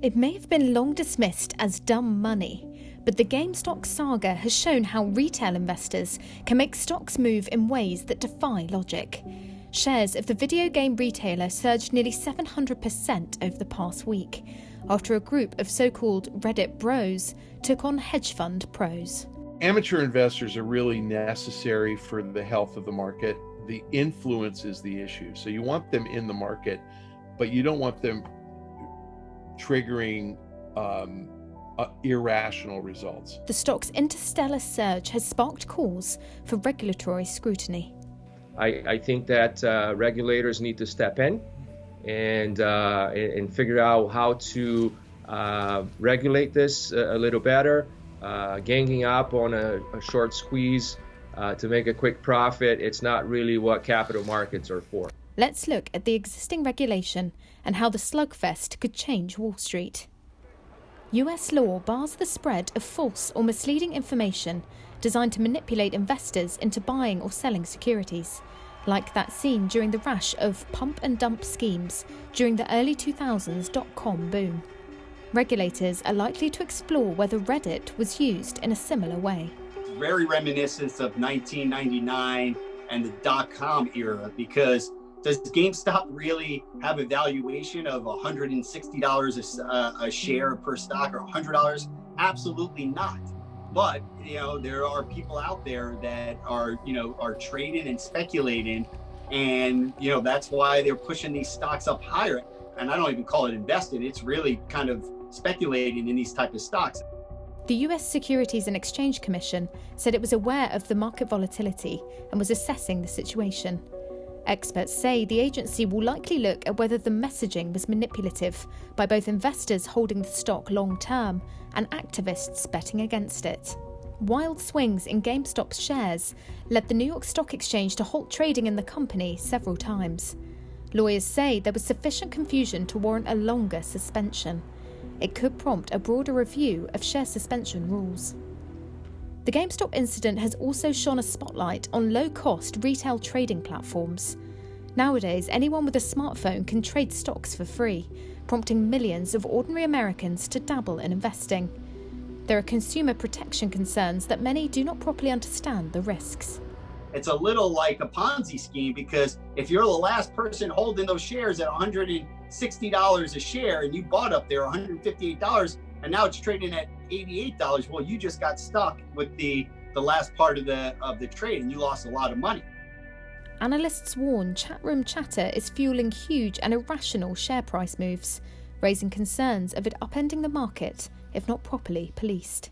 It may have been long dismissed as dumb money, but the GameStop saga has shown how retail investors can make stocks move in ways that defy logic. Shares of the video game retailer surged nearly 700% over the past week, after a group of so-called Reddit bros took on hedge fund pros. Amateur investors are really necessary for the health of the market. The influence is the issue. So you want them in the market, but you don't want them triggering irrational results. The stock's interstellar surge has sparked calls for regulatory scrutiny. I think that regulators need to step in and figure out how to regulate this a little better. Ganging up on a short squeeze to make a quick profit, it's not really what capital markets are for. Let's look at the existing regulation and how the slugfest could change Wall Street. US law bars the spread of false or misleading information designed to manipulate investors into buying or selling securities, like that seen during the rash of pump and dump schemes during the early 2000s .com boom. Regulators are likely to explore whether Reddit was used in a similar way. Very reminiscent of 1999 and the .com era, because does GameStop really have a valuation of $160 a share per stock, or $100? Absolutely not. But there are people out there that are trading and speculating, and that's why they're pushing these stocks up higher. And I don't even call it investing; it's really kind of speculating in these type of stocks. The US Securities and Exchange Commission said it was aware of the market volatility and was assessing the situation. Experts say the agency will likely look at whether the messaging was manipulative by both investors holding the stock long-term and activists betting against it. Wild swings in GameStop's shares led the New York Stock Exchange to halt trading in the company several times. Lawyers say there was sufficient confusion to warrant a longer suspension. It could prompt a broader review of share suspension rules. The GameStop incident has also shone a spotlight on low-cost retail trading platforms. Nowadays, anyone with a smartphone can trade stocks for free, prompting millions of ordinary Americans to dabble in investing. There are consumer protection concerns that many do not properly understand the risks. It's a little like a Ponzi scheme, because if you're the last person holding those shares at $160 a share and you bought up there $158 and now it's trading at $88, well, you just got stuck with the last part of the trade and you lost a lot of money. Analysts warn chatroom chatter is fueling huge and irrational share price moves, raising concerns of it upending the market if not properly policed.